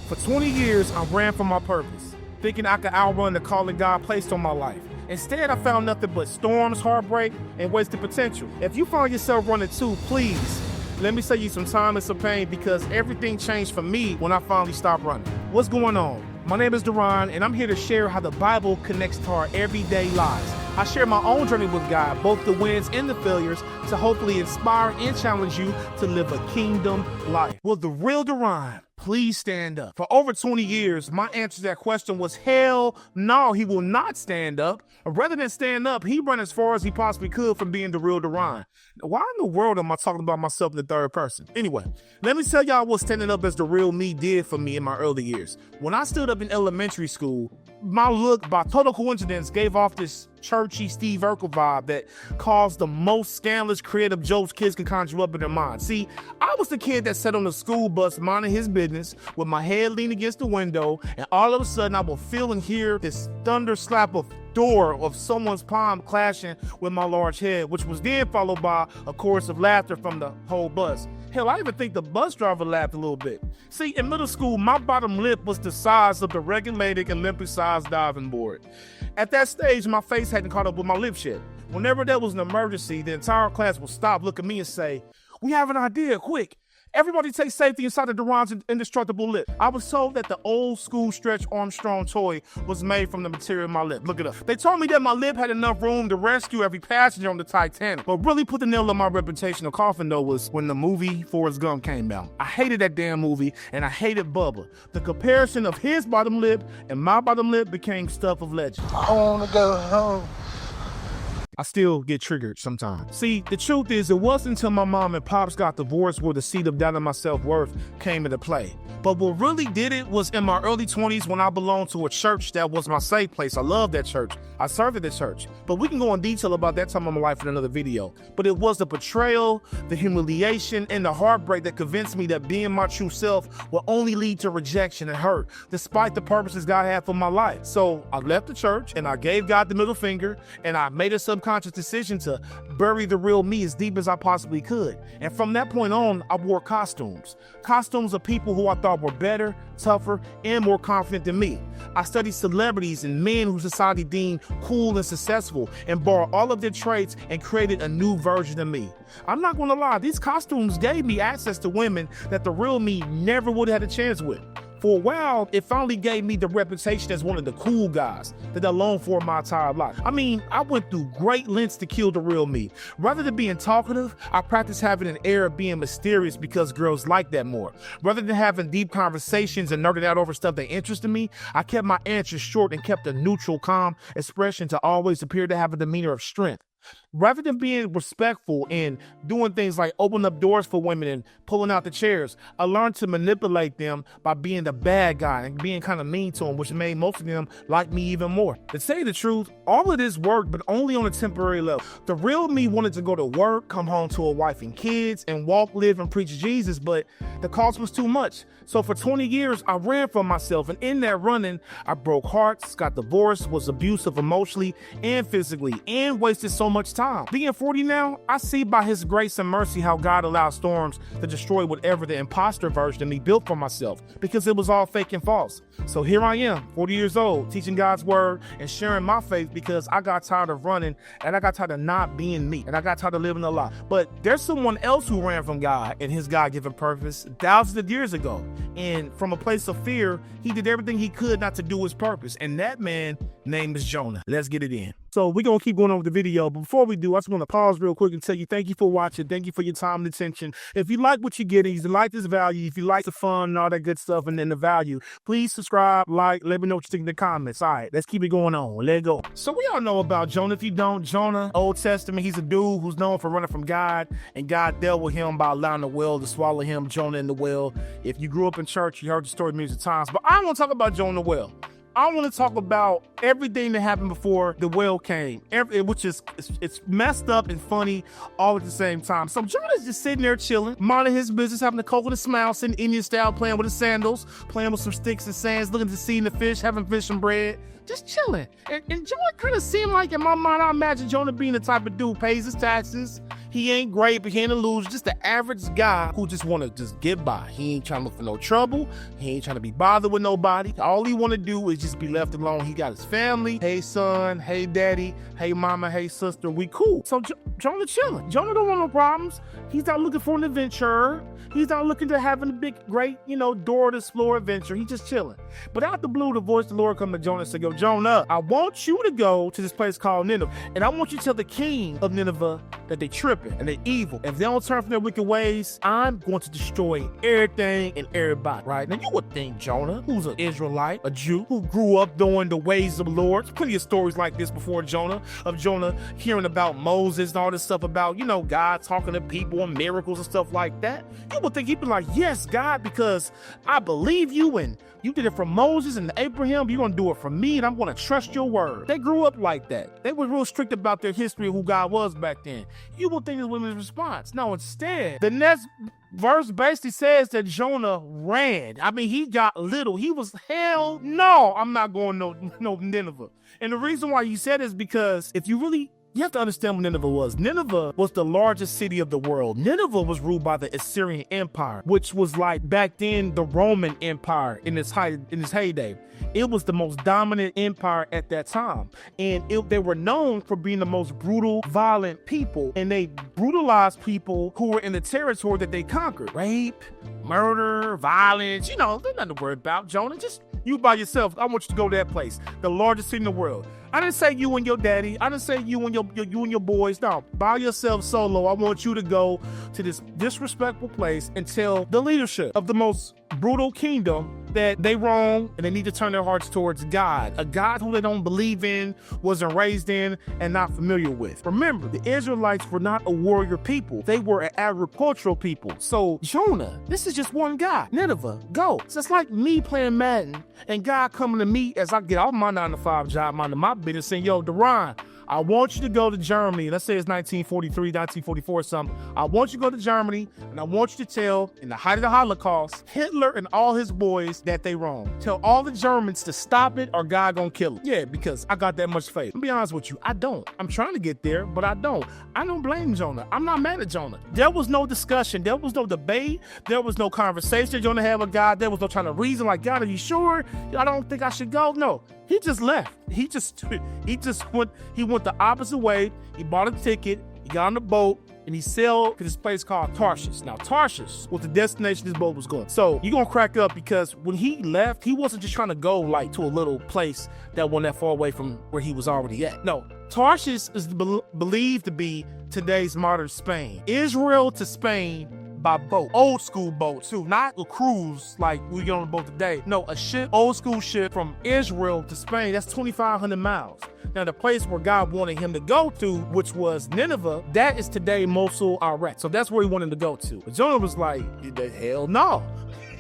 For 20 years, I ran from my purpose, thinking I could outrun the calling God placed on my life. Instead, I found nothing but storms, heartbreak, and wasted potential. If you find yourself running too, please, let me save you some time and some pain, because everything changed for me when I finally stopped running. What's going on? My name is Duran, and I'm here to share how the Bible connects to our everyday lives. I share my own journey with God, both the wins and the failures, to hopefully inspire and challenge you to live a kingdom life. Will the real Duran please stand up? For over 20 years, my answer to that question was hell no, he will not stand up. Rather than stand up, he ran as far as he possibly could from being the real Duran. Why in the world am I talking about myself in the third person? Anyway, let me tell y'all what standing up as the real me did for me in my early years. When I stood up in elementary school, my look, by total coincidence, gave off this churchy Steve Urkel vibe that caused the most scandalous creative jokes kids could conjure up in their mind. See, I was the kid that sat on the school bus minding his business with my head leaned against the window, and all of a sudden I would feel and hear this thunder slap of door of someone's palm clashing with my large head, which was then followed by a chorus of laughter from the whole bus. Hell, I even think the bus driver laughed a little bit. See, in middle school, my bottom lip was the size of the regulated Olympic-sized diving board. At that stage, my face hadn't caught up with my lips yet. Whenever there was an emergency, the entire class would stop, look at me, and say, "We have an idea, quick. Everybody take safety inside of Duran's indestructible lip." I was told that the old school Stretch Armstrong toy was made from the material of my lip. Look it up. They told me that my lip had enough room to rescue every passenger on the Titanic. What really put the nail in my reputational coffin, though, was when the movie Forrest Gump came out. I hated that damn movie, and I hated Bubba. The comparison of his bottom lip and my bottom lip became stuff of legend. I wanna go home. I still get triggered sometimes. See, the truth is, it wasn't until my mom and pops got divorced where the seed of doubting my self-worth came into play. But what really did it was in my early 20s when I belonged to a church that was my safe place. I loved that church. I served at the church. But we can go in detail about that time of my life in another video. But it was the betrayal, the humiliation, and the heartbreak that convinced me that being my true self will only lead to rejection and hurt, despite the purposes God had for my life. So I left the church, and I gave God the middle finger, and I made a subconscious decision to bury the real me as deep as I possibly could. And from that point on, I wore costumes. Costumes of people who I thought were better, tougher, and more confident than me. I studied celebrities and men who society deemed cool and successful, and borrowed all of their traits and created a new version of me. I'm not gonna lie, these costumes gave me access to women that the real me never would have had a chance with. For a while, it finally gave me the reputation as one of the cool guys that I longed for my entire life. I mean, I went through great lengths to kill the real me. Rather than being talkative, I practiced having an air of being mysterious because girls like that more. Rather than having deep conversations and nerding out over stuff that interested me, I kept my answers short and kept a neutral, calm expression to always appear to have a demeanor of strength. Rather than being respectful and doing things like opening up doors for women and pulling out the chairs, I learned to manipulate them by being the bad guy and being kind of mean to them, which made most of them like me even more. To tell you the truth, all of this worked, but only on a temporary level. The real me wanted to go to work, come home to a wife and kids, and walk, live, and preach Jesus, but the cost was too much. So for 20 years, I ran from myself, and in that running, I broke hearts, got divorced, was abusive emotionally and physically, and wasted so much time. Being 40 now, I see by his grace and mercy how God allowed storms to destroy whatever the impostor version of me built for myself, because it was all fake and false. So here I am, 40 years old, teaching God's word and sharing my faith because I got tired of running, and I got tired of not being me, and I got tired of living a lie. But there's someone else who ran from God and his God-given purpose thousands of years ago. And from a place of fear, he did everything he could not to do his purpose. And that man name is Jonah. Let's get it in. So we're going to keep going on with the video. But before we do, I just want to pause real quick and tell you thank you for watching. Thank you for your time and attention. If you like what you're getting, if you like this value, if you like the fun and all that good stuff and then the value, please subscribe, like, let me know what you think in the comments. All right, let's keep it going on. Let's go. So we all know about Jonah. If you don't, Jonah, Old Testament, he's a dude who's known for running from God, and God dealt with him by allowing the whale to swallow him, Jonah in the whale. If you grew up in church, you heard the story millions of times. But I don't want to talk about Jonah the whale. I want to talk about everything that happened before the whale came, which is it's messed up and funny all at the same time. So Jonah's just sitting there chilling, minding his business, having a coconut smile, sitting Indian style, playing with his sandals, playing with some sticks and sands, looking to see the fish, having fish and bread. just chilling. And Jonah kind of seemed like, in my mind, I imagine Jonah being the type of dude, pays his taxes. He ain't great, but he ain't a loser. Just the average guy who just want to just get by. He ain't trying to look for no trouble. He ain't trying to be bothered with nobody. All he want to do is just be left alone. He got his family. Hey, son. Hey, daddy. Hey, mama. Hey, sister. We cool. So Jonah chilling. Jonah don't want no problems. He's not looking for an adventure. He's not looking to having a big, great, door to explore adventure. He's just chilling. But out the blue, the voice of the Lord come to Jonah and say, yo, Jonah, I want you to go to this place called Nineveh. And I want you to tell the king of Nineveh that they tripping and they evil. If they don't turn from their wicked ways, I'm going to destroy everything and everybody, right? Now, you would think Jonah, who's an Israelite, a Jew, who grew up doing the ways of the Lord. There's plenty of stories like this before Jonah, of Jonah hearing about Moses and all this stuff about, God talking to people and miracles and stuff like that. You would think he'd be like, yes, God, because I believe you and you did it for Moses and Abraham. You're going to do it for me, and I'm going to trust your word. They grew up like that. They were real strict about their history of who God was back then. You would think this was his response. No, instead, the next verse basically says that Jonah ran. I mean, he got little. He was, hell no, I'm not going no Nineveh. And the reason why he said is because if you have to understand what Nineveh was. Nineveh was the largest city of the world. Nineveh was ruled by the Assyrian Empire, which was like back then the Roman Empire in its heyday. It was the most dominant empire at that time. And they were known for being the most brutal, violent people. And they brutalized people who were in the territory that they conquered. Rape, murder, violence, there's nothing to worry about, Jonah. Just you by yourself. I want you to go to that place, the largest city in the world. I didn't say you and your daddy. I didn't say you and your boys. No, by yourself solo. I want you to go to this disrespectful place and tell the leadership of the most brutal kingdom that they wrong and they need to turn their hearts towards God, a God who they don't believe in, wasn't raised in, and not familiar with. Remember, the Israelites were not a warrior people. They were an agricultural people. So Jonah, this is just one guy. Nineveh, go. So it's like me playing Madden and God coming to me as I get off my 9-to-5 job, minding my business, saying, yo, Deron, I want you to go to Germany. Let's say it's 1943, 1944 or something. I want you to go to Germany, and I want you to tell, in the height of the Holocaust, Hitler and all his boys that they wrong. Tell all the Germans to stop it or God gonna kill them. Yeah, because I got that much faith. I'll be honest with you, I don't. I'm trying to get there, but I don't. I don't blame Jonah. I'm not mad at Jonah. There was no discussion. There was no debate. There was no conversation Jonah had with God. There was no trying to reason like, God, are you sure? I don't think I should go. No. He just left. He went the opposite way. He bought a ticket, he got on the boat, and he sailed to this place called Tarshish. Now, Tarshish was the destination this boat was going. So you're going to crack up because when he left, he wasn't just trying to go like to a little place that wasn't that far away from where he was already at. No, Tarshish is believed to be today's modern Spain. Israel to Spain by boat. Old school boat too, not a cruise like we get on a boat today. No, a ship, old school ship from Israel to Spain. That's 2,500 miles. Now, the place where God wanted him to go to, which was Nineveh, that is today Mosul, Iraq. So that's where he wanted to go to. But Jonah was like, hell no.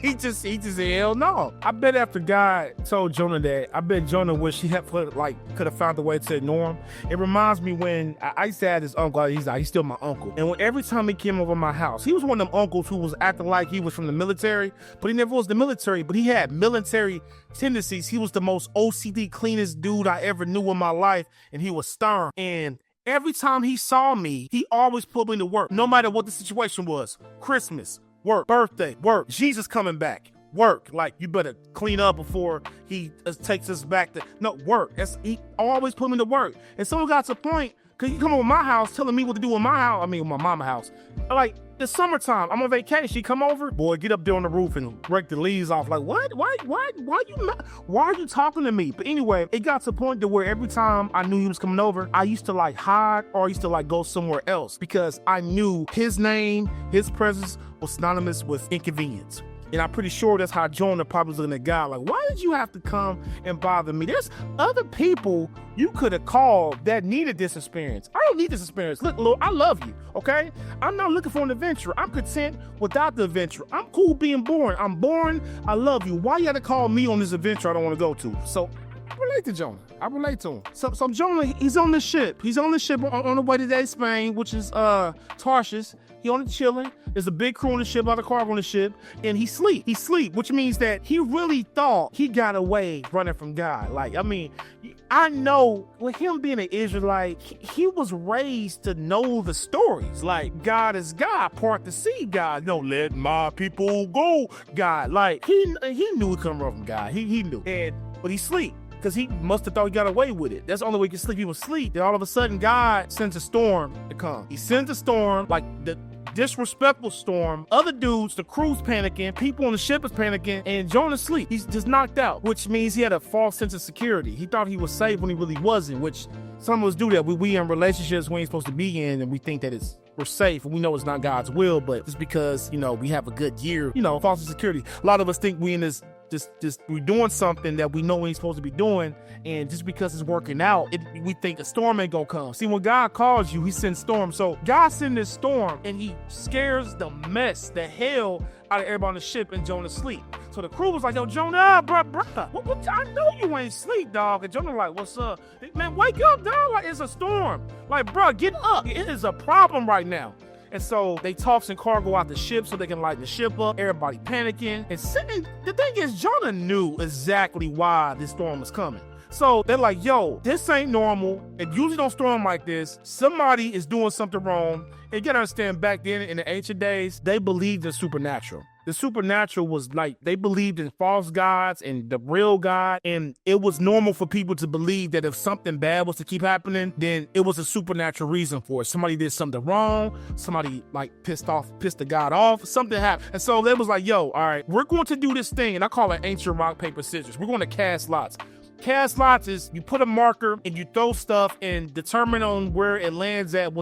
He just said, hell no. I bet after God told Jonah that, I bet Jonah wish he had could have found a way to ignore him. It reminds me when I used to have this uncle. He's still my uncle. And every time he came over my house, he was one of them uncles who was acting like he was from the military, but he never was the military, but he had military tendencies. He was the most OCD, cleanest dude I ever knew in my life, and he was stern. And every time he saw me, he always pulled me to work, no matter what the situation was. Christmas, work, birthday, work, Jesus coming back, work. Like, you better clean up before he takes us back to, no, work. He always put me to work. And so it got to the point, because you come over my house telling me what to do in my house, with my mama's house. Like, the summertime, I'm on vacation, she come over, boy, get up there on the roof and break the leaves off. Like, what? Why are you talking to me? But anyway, it got to the point to where every time I knew he was coming over, I used to like hide or I used to like go somewhere else because I knew his name, his presence was synonymous with inconvenience. And I'm pretty sure that's how Jonah probably was looking at God. Like, why did you have to come and bother me? There's other people you could have called that needed this experience. I don't need this experience. Look, Lord, I love you, okay? I'm not looking for an adventure. I'm content without the adventure. I'm cool being boring. I'm boring. I love you. Why you had to call me on this adventure I don't want to go to? So I relate to Jonah. I relate to him. So Jonah, he's on the ship. He's on the ship on the way to Spain, which is Tarshish. He on the chilling. There's a big crew on the ship, a lot of cargo on the ship, and he sleep, which means that he really thought he got away running from God. Like, I mean, I know with him being an Israelite, he was raised to know the stories. Like, God is God, part the sea, God. No, let my people go, God. Like, he knew he couldn't run from God. He knew. But he sleep. Because he must have thought he got away with it. That's the only way he could sleep. He was asleep. Then all of a sudden, God sends a storm to come. He sends a storm, like the disrespectful storm. Other dudes, the crew's panicking, people on the ship is panicking, and Jonah's asleep. He's just knocked out, which means he had a false sense of security. He thought he was safe when he really wasn't, which some of us do that. We in relationships we ain't supposed to be in, and we think that we're safe, and we know it's not God's will, but just because, we have a good year, false security. A lot of us think we in this we're doing something that we know we ain't supposed to be doing, and just because it's working out, we think a storm ain't gonna come. See, when God calls you, he sends storms. So God sends this storm, and he scares the hell out of everybody on the ship, and Jonah sleep. So the crew was like, yo, Jonah, bro, I know you ain't sleep, dog. And Jonah like, what's up? Man, wake up, dog. Like, it's a storm. Like, bro, get up. It is a problem right now. And so they toss some cargo out the ship so they can lighten the ship up. Everybody panicking. And the thing is, Jonah knew exactly why this storm was coming. So they're like, yo, this ain't normal. It usually don't storm like this. Somebody is doing something wrong. And you gotta understand, back then in the ancient days, they believed in supernatural. The supernatural was like, they believed in false gods and the real God. And it was normal for people to believe that if something bad was to keep happening, then it was a supernatural reason for it. Somebody did something wrong. Somebody like pissed the God off. Something happened. And so they was like, yo, all right, we're going to do this thing. And I call it ancient rock, paper, scissors. We're going to cast lots. Cast lots is you put a marker and you throw stuff, and determine on where it lands at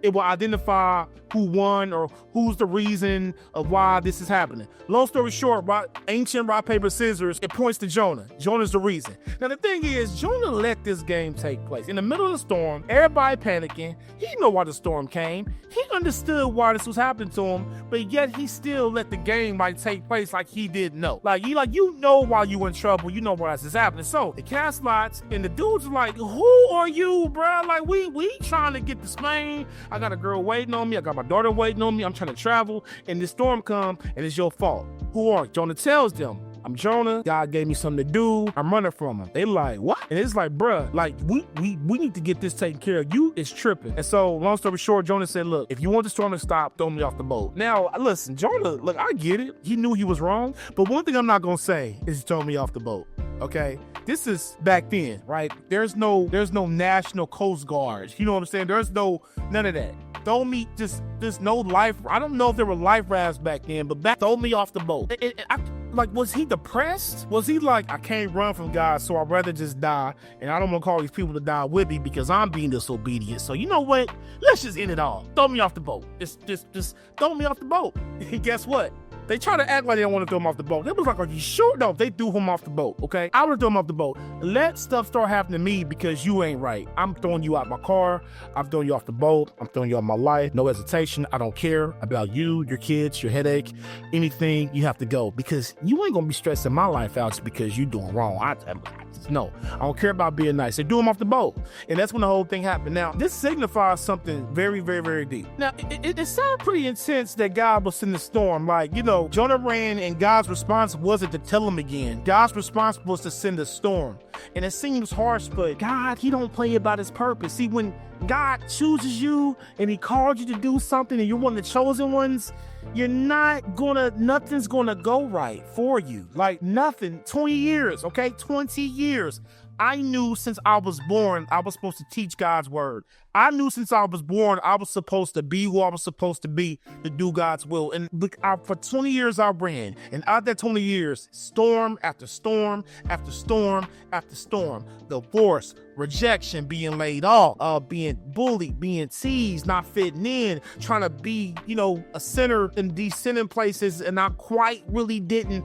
it will identify who won or who's the reason of why this is happening. Long story short, ancient rock, paper, scissors, it points to Jonah. Jonah's the reason. Now the thing is, Jonah let this game take place. In the middle of the storm, everybody panicking. He knew why the storm came. He understood why this was happening to him, but yet he still let the game take place like he didn't know. Like you know why you in trouble. You know why this is happening. So they cast lots, and the dudes are like, who are you, bro? Like, we trying to get to Spain. I got a girl waiting on me. I got my daughter waiting on me. I'm trying to travel, and this storm come, and it's your fault. Who are you? Jonah tells them, I'm Jonah. God gave me something to do. I'm running from him. They like, what? And it's like, bruh, like, we need to get this taken care of. You is tripping. And so, long story short, Jonah said, look, if you want the storm to stop, throw me off the boat. Now, listen, Jonah, look, I get it. He knew he was wrong. But one thing I'm not going to say is throw me off the boat. Okay? This is back then, right? There's no national coast guard. You know what I'm saying? There's none of that. Throw me, just no life. I don't know if there were life rafts back then, but throw me off the boat. Was he depressed? Was he like, I can't run from God, so I'd rather just die, and I don't want to call these people to die with me because I'm being disobedient. So you know what? Let's just end it all. Throw me off the boat. Just throw me off the boat. And guess what? They try to act like they don't want to throw him off the boat. They was like, are you sure? No, they threw him off the boat, okay? I would throw him off the boat. Let stuff start happening to me because you ain't right. I'm throwing you out my car. I'm throwing you off the boat. I'm throwing you out my life. No hesitation. I don't care about you, your kids, your headache, anything. You have to go because you ain't going to be stressing my life out just because you doing wrong. No, I don't care about being nice. They threw him off the boat. And that's when the whole thing happened. Now, this signifies something very, very, very deep. Now, it sounds pretty intense that God was in the storm. Like, Jonah ran, and God's response wasn't to tell him again. God's response was to send a storm. And it seems harsh, but God, he don't play about his purpose. See, when God chooses you and he called you to do something and you're one of the chosen ones, nothing's gonna go right for you. Like nothing. 20 years, okay? 20 years. I knew since I was born, I was supposed to teach God's word. I knew since I was born, I was supposed to be who I was supposed to be to do God's will. And look, for 20 years I ran. And out that 20 years, storm after storm after storm after storm. Divorce, rejection, being laid off, being bullied, being teased, not fitting in, trying to be, a sinner in these sinning places, and I quite really didn't,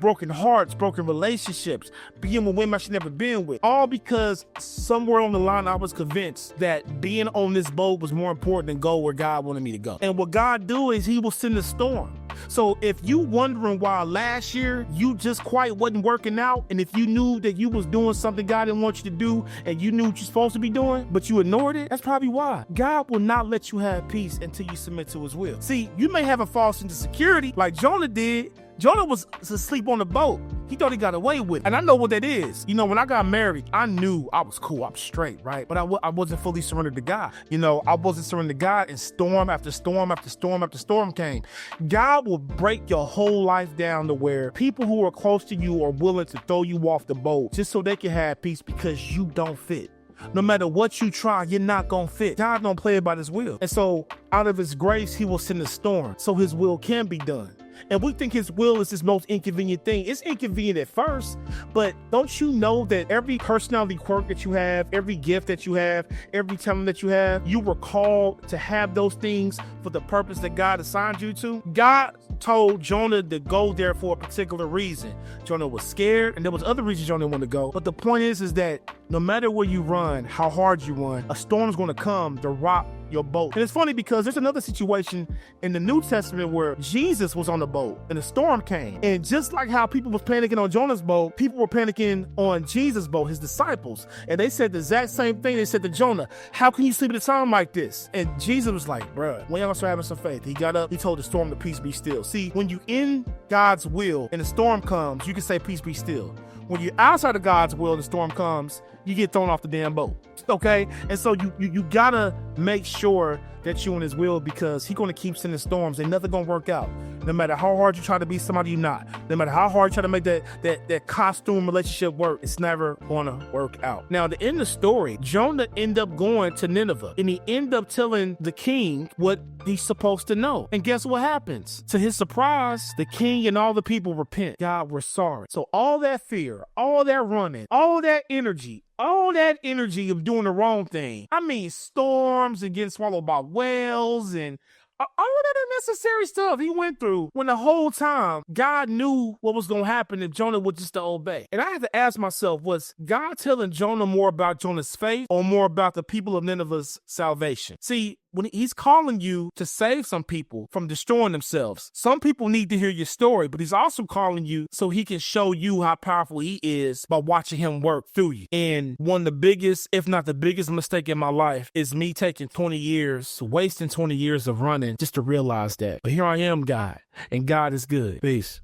broken hearts, broken relationships, being with women I should never been with. All because somewhere on the line I was convinced that being on this boat was more important than go where God wanted me to go. And what God do is he will send a storm. So if you wondering why last year you just quite wasn't working out, and if you knew that you was doing something God didn't want you to do, and you knew what you're supposed to be doing, but you ignored it, that's probably why. God will not let you have peace until you submit to his will. See, you may have a false sense of security like Jonah did. Jonah was asleep on the boat. He thought he got away with it. And I know what that is. You know, when I got married, I knew I was cool. I'm straight, right? But I wasn't fully surrendered to God. You know, I wasn't surrendered to God, and storm after storm after storm after storm came. God will break your whole life down to where people who are close to you are willing to throw you off the boat just so they can have peace because you don't fit. No matter what you try, you're not gonna fit. God don't play about his will. And so out of his grace, he will send a storm so his will can be done. And we think his will is his most inconvenient thing. It's inconvenient at first, but don't you know that every personality quirk that you have, every gift that you have, every talent that you have, you were called to have those things for the purpose that God assigned you to? God told Jonah to go there for a particular reason. Jonah was scared, and there was other reasons Jonah wanted to go. But the point is that no matter where you run, how hard you run, a storm's gonna come to rock your boat. And it's funny because there's another situation in the New Testament where Jesus was on the boat and a storm came. And just like how people was panicking on Jonah's boat, people were panicking on Jesus' boat, his disciples. And they said the exact same thing. They said to Jonah, how can you sleep at a time like this? And Jesus was like, bruh, when y'all start having some faith? He got up, he told the storm to peace be still. See, when you in God's will and the storm comes, you can say peace be still. When you're outside of God's will and the storm comes, you get thrown off the damn boat, okay? And so you gotta make sure that you're in his will, because he's gonna keep sending storms. Ain't nothing gonna work out. No matter how hard you try to be somebody you're not, no matter how hard you try to make that costume relationship work, it's never gonna work out. Now, to end the story, Jonah ended up going to Nineveh, and he ended up telling the king what he's supposed to know. And guess what happens? To his surprise, the king and all the people repent. God, we're sorry. So all that fear, all that running, all that energy of doing the wrong thing. I mean, storms and getting swallowed by whales and all of that unnecessary stuff he went through, when the whole time God knew what was going to happen if Jonah would just obey. And I had to ask myself, was God telling Jonah more about Jonah's faith or more about the people of Nineveh's salvation? See, when he's calling you to save some people from destroying themselves, some people need to hear your story, but he's also calling you so he can show you how powerful he is by watching him work through you. And one of the biggest, if not the biggest mistake in my life is me taking 20 years, wasting 20 years of running just to realize that. But here I am, God, and God is good. Peace.